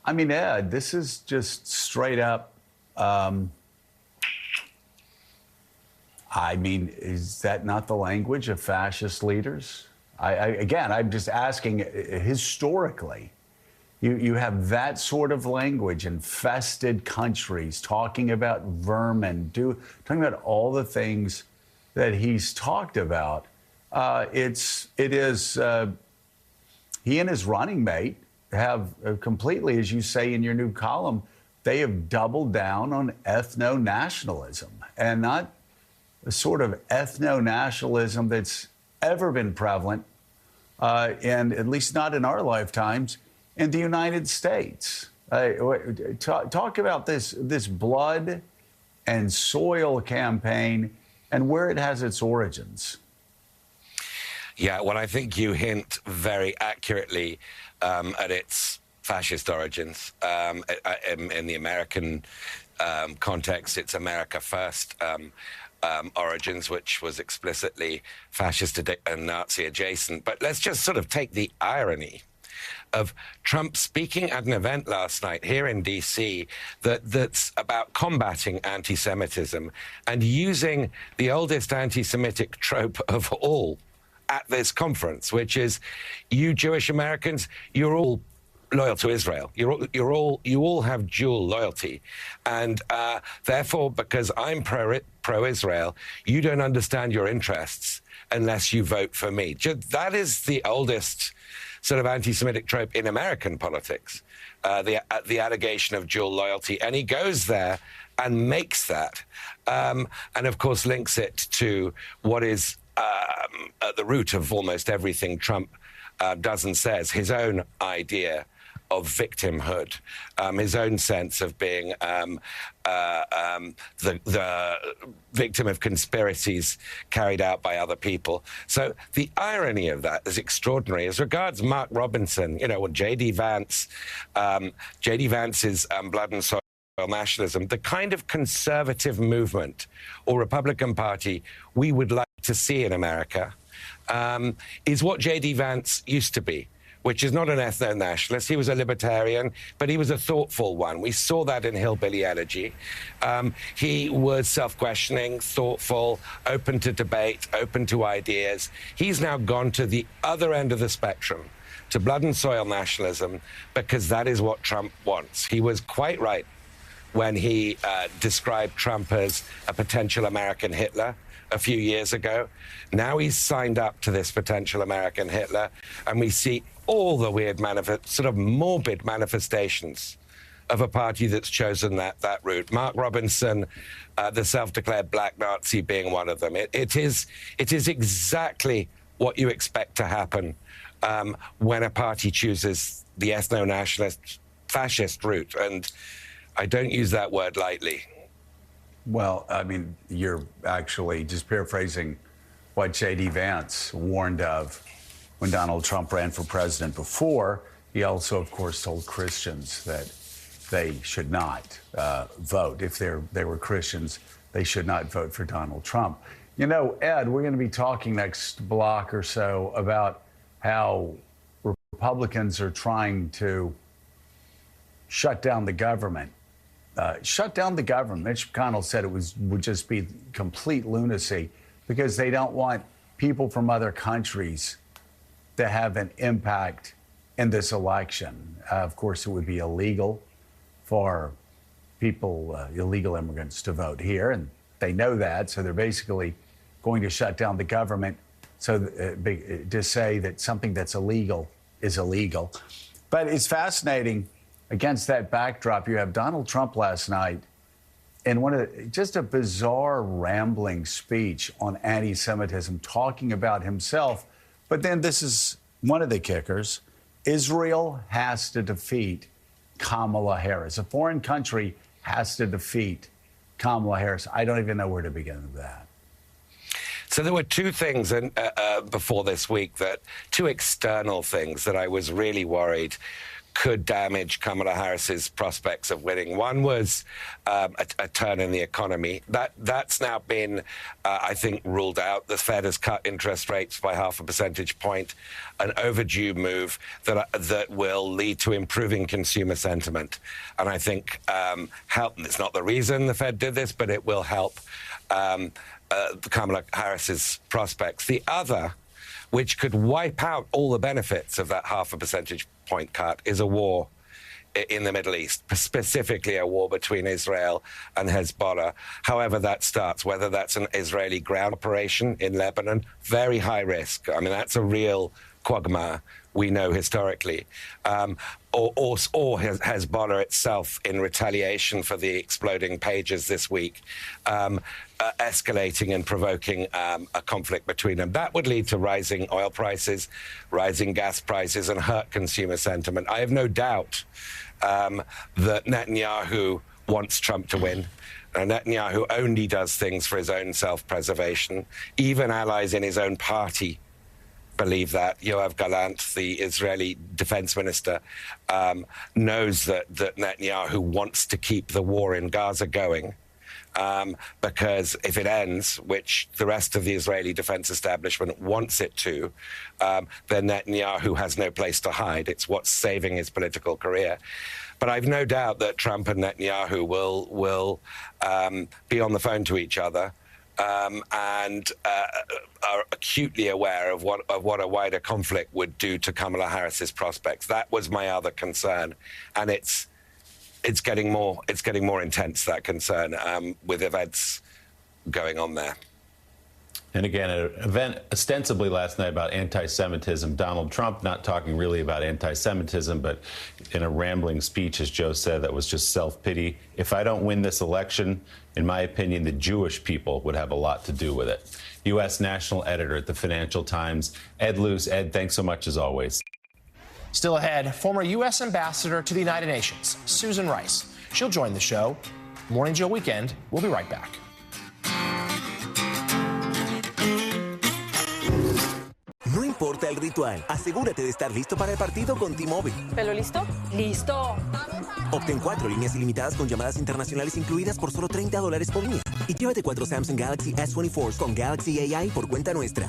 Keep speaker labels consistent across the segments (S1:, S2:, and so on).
S1: I mean, Ed, this is just straight up. I mean, is that not the language of fascist leaders? Again, I'm just asking historically. You have that sort of language, infested countries, talking about vermin, talking about all the things that he's talked about. He and his running mate have completely, as you say in your new column, they have doubled down on ethno-nationalism, and not a sort of ethno-nationalism that's ever been prevalent, and at least not in our lifetimes, in the United States. Talk about this blood and soil campaign and where it has its origins.
S2: Yeah, well, I think you hint very accurately at its fascist origins. In the American context, it's America First origins, which was explicitly fascist and Nazi adjacent. But let's just sort of take the irony of Trump speaking at an event last night here in D.C. that's about combating anti-Semitism and using the oldest anti-Semitic trope of all at this conference, which is, you Jewish Americans, you're all loyal to Israel. You all have dual loyalty, and therefore, because I'm pro-Israel, you don't understand your interests unless you vote for me. That is the oldest sort of anti-Semitic trope in American politics, the allegation of dual loyalty, and he goes there and makes that, and of course links it to what is at the root of almost everything Trump does and says, his own idea of victimhood, his own sense of being the victim of conspiracies carried out by other people. So the irony of that is extraordinary. As regards Mark Robinson, J.D. Vance, J.D. Vance's Blood and Soil Nationalism, the kind of conservative movement or Republican Party we would like to see in America, is what J.D. Vance used to be, which is not an ethno-nationalist. He was a libertarian, but he was a thoughtful one. We saw that in Hillbilly Elegy. He was self-questioning, thoughtful, open to debate, open to ideas. He's now gone to the other end of the spectrum, to blood and soil nationalism, because that is what Trump wants. He was quite right when he described Trump as a potential American Hitler a few years ago. Now he's signed up to this potential American Hitler, and we see all the weird, sort of morbid manifestations of a party that's chosen that route. Mark Robinson, the self-declared black Nazi, being one of them. It is exactly what you expect to happen when a party chooses the ethno-nationalist fascist route, and I don't use that word lightly.
S1: Well, I mean, you're actually just paraphrasing what J.D. Vance warned of when Donald Trump ran for president before. He also, of course, told Christians that they should not vote. If they were Christians, they should not vote for Donald Trump. Ed, we're going to be talking next block or so about how Republicans are trying to shut down the government. Shut down the government. Mitch McConnell said it would just be complete lunacy because they don't want people from other countries to have an impact in this election. Of course, it would be illegal for people, illegal immigrants, to vote here, and they know that, so they're basically going to shut down the government to say that something that's illegal is illegal. But it's fascinating. Against that backdrop, you have Donald Trump last night in just a bizarre, rambling speech on anti-Semitism, talking about himself. But then this is one of the kickers. Israel has to defeat Kamala Harris. A foreign country has to defeat Kamala Harris. I don't even know where to begin with that.
S2: So there were two things before this week, two external things that I was really worried could damage Kamala Harris's prospects of winning. One was a turn in the economy. That's now been, I think, ruled out. The Fed has cut interest rates by 0.5 percentage point, an overdue move that will lead to improving consumer sentiment. And I think it's not the reason the Fed did this, but it will help Kamala Harris's prospects. The other, which could wipe out all the benefits of that 0.5 percentage point cut, is a war in the Middle East, specifically a war between Israel and Hezbollah. However that starts, whether that's an Israeli ground operation in Lebanon, very high risk. I mean, that's a real quagmire, we know historically. Or Hezbollah itself in retaliation for the exploding pages this week, escalating and provoking a conflict between them. That would lead to rising oil prices, rising gas prices, and hurt consumer sentiment. I have no doubt that Netanyahu wants Trump to win. Netanyahu only does things for his own self-preservation. Even allies in his own party believe that. Yoav Gallant, the Israeli defense minister, knows that Netanyahu wants to keep the war in Gaza going. Because if it ends, which the rest of the Israeli defense establishment wants it to, then Netanyahu has no place to hide. It's what's saving his political career. But I've no doubt that Trump and Netanyahu will be on the phone to each other and are acutely aware of what a wider conflict would do to Kamala Harris's prospects. That was my other concern, and it's getting more intense, that concern, with events going on there.
S3: And again, an event ostensibly last night about anti-Semitism. Donald Trump not talking really about anti-Semitism, but in a rambling speech, as Joe said, that was just self-pity. If I don't win this election, in my opinion, the Jewish people would have a lot to do with it. U.S. national editor at the Financial Times, Ed Luce. Ed, thanks so much as always.
S4: Still ahead, former U.S. ambassador to the United Nations, Susan Rice. She'll join the show. Morning Joe Weekend. We'll be right back.
S5: No importa el ritual, asegúrate de estar listo para el partido con T-Mobile.
S6: ¿Pero listo? ¡Listo!
S5: Obtén 4 líneas ilimitadas con llamadas internacionales incluidas por solo $30 por línea. Y llévate 4 Samsung Galaxy S24 con Galaxy AI por cuenta nuestra.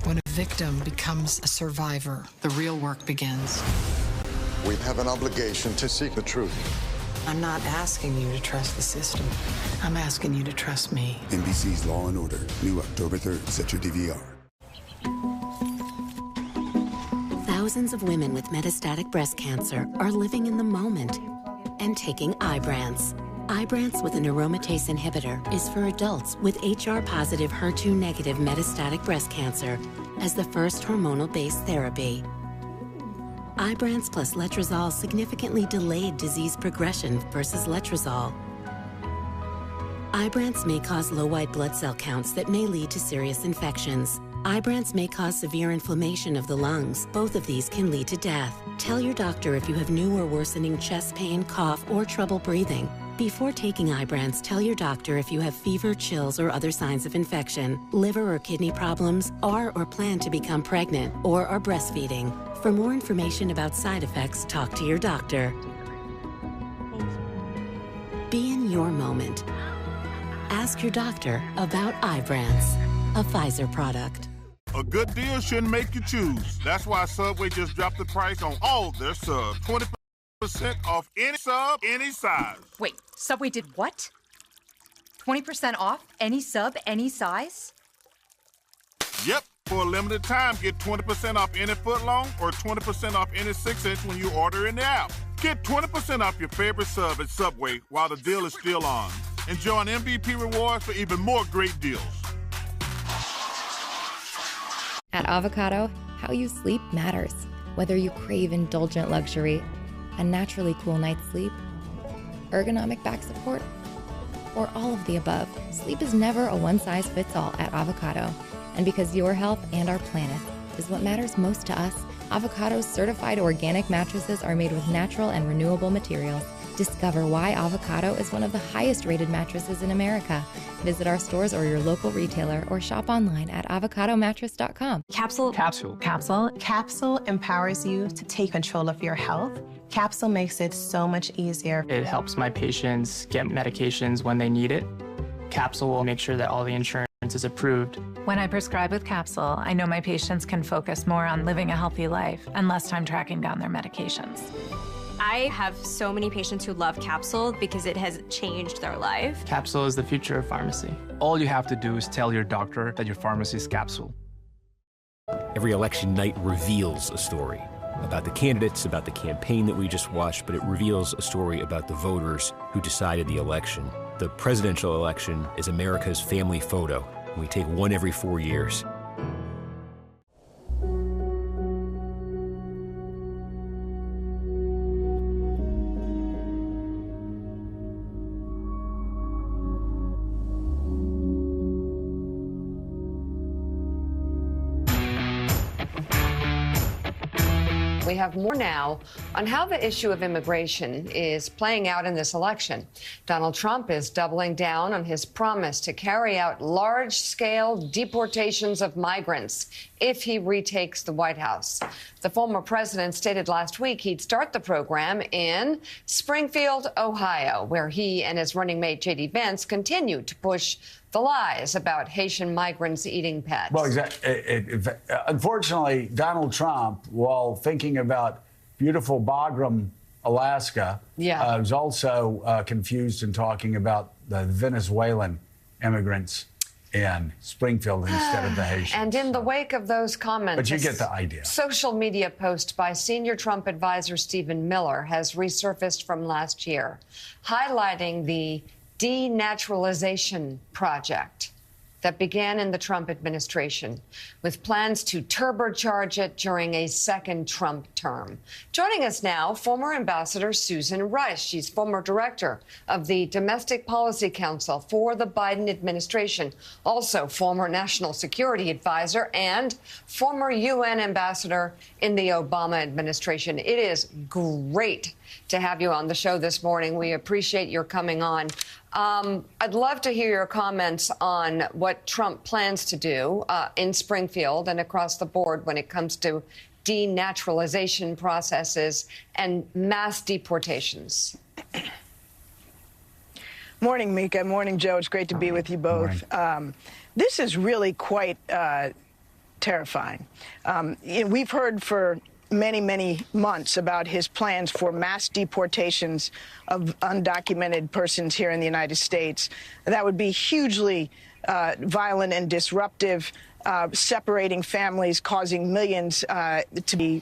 S7: When a victim becomes a survivor, the real work begins.
S8: We have an obligation to seek the truth.
S7: I'm not asking you to trust the system. I'm asking you to trust me.
S9: NBC's Law & Order, new October 3rd. Set your DVR.
S10: Thousands of women with metastatic breast cancer are living in the moment and taking Ibrance. Ibrance with an aromatase inhibitor is for adults with HR-positive, HER2-negative metastatic breast cancer as the first hormonal-based therapy. Ibrance plus letrozole significantly delayed disease progression versus letrozole. Ibrance may cause low white blood cell counts that may lead to serious infections. Ibrance may cause severe inflammation of the lungs. Both of these can lead to death. Tell your doctor if you have new or worsening chest pain, cough, or trouble breathing. Before taking Ibrance, tell your doctor if you have fever, chills, or other signs of infection, liver or kidney problems, or plan to become pregnant, or are breastfeeding. For more information about side effects, talk to your doctor. Be in your moment. Ask your doctor about Ibrance, a Pfizer product.
S11: A good deal shouldn't make you choose. That's why Subway just dropped the price on all their subs. 20% off any sub, any size.
S6: Wait, Subway did what? 20% off any sub, any size?
S11: Yep. For a limited time, get 20% off any footlong or 20% off any 6-inch when you order in the app. Get 20% off your favorite sub at Subway while the deal is still on. Enjoy an MVP rewards for even more great deals.
S12: At Avocado, how you sleep matters. Whether you crave indulgent luxury, a naturally cool night's sleep, ergonomic back support, or all of the above, sleep is never a one-size-fits-all at Avocado. And because your health and our planet is what matters most to us, Avocado's certified organic mattresses are made with natural and renewable materials. Discover why Avocado is one of the highest-rated mattresses in America. Visit our stores or your local retailer or shop online at avocadomattress.com.
S13: Capsule. Capsule. Capsule. Capsule empowers you to take control of your health. Capsule makes it so much easier.
S14: It helps my patients get medications when they need it. Capsule will make sure that all the insurance is approved.
S15: When I prescribe with Capsule, I know my patients can focus more on living a healthy life and less time tracking down their medications.
S16: I have so many patients who love Capsule because it has changed their life.
S14: Capsule is the future of pharmacy.
S17: All you have to do is tell your doctor that your pharmacy is Capsule.
S18: Every election night reveals a story about the candidates, about the campaign that we just watched, but it reveals a story about the voters who decided the election. The presidential election is America's family photo, and we take one every 4 years.
S19: We have more now on how the issue of immigration is playing out in this election. Donald Trump is doubling down on his promise to carry out large-scale deportations of migrants if he retakes the White House. The former president stated last week he'd start the program in Springfield, Ohio, where he and his running mate J.D. Vance continue to push the lies about Haitian migrants eating pets.
S1: Well, unfortunately, Donald Trump, while thinking about beautiful Bagram, Alaska, was also confused in talking about the Venezuelan immigrants in Springfield instead of the Haitians.
S19: And in the wake of those comments,
S1: but you get the idea.
S19: Social media post by senior Trump advisor Stephen Miller has resurfaced from last year, highlighting the denaturalization project that began in the Trump administration, with plans to turbocharge it during a second Trump term. Joining us now, former Ambassador Susan Rice. She's former director of the Domestic Policy Council for the Biden administration, also former national security advisor and former UN ambassador in the Obama administration. It is great to have you on the show this morning. We appreciate your coming on. I'd love to hear your comments on what Trump plans to do in Springfield and across the board when it comes to denaturalization processes and mass deportations.
S20: Morning, Mika. Morning, Joe. It's great to be with you both. This is really quite terrifying. We've heard for many months about his plans for mass deportations of undocumented persons here in the United States. That would be hugely violent and disruptive, separating families, causing millions to be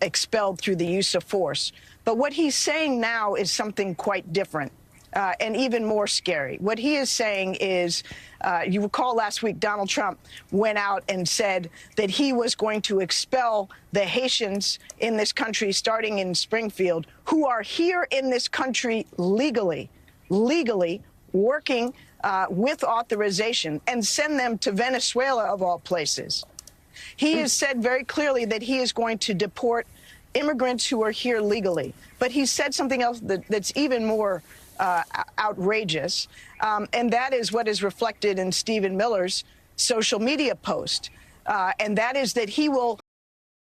S20: expelled through the use of force. But what he's saying now is something quite different. And even more scary. What he is saying is, you recall last week, Donald Trump went out and said that he was going to expel the Haitians in this country, starting in Springfield, who are here in this country legally working with authorization, and send them to Venezuela, of all places. He has said very clearly that he is going to deport immigrants who are here legally. But he said something else that's even more outrageous, and that is what is reflected in Stephen Miller's social media post, and that is that he will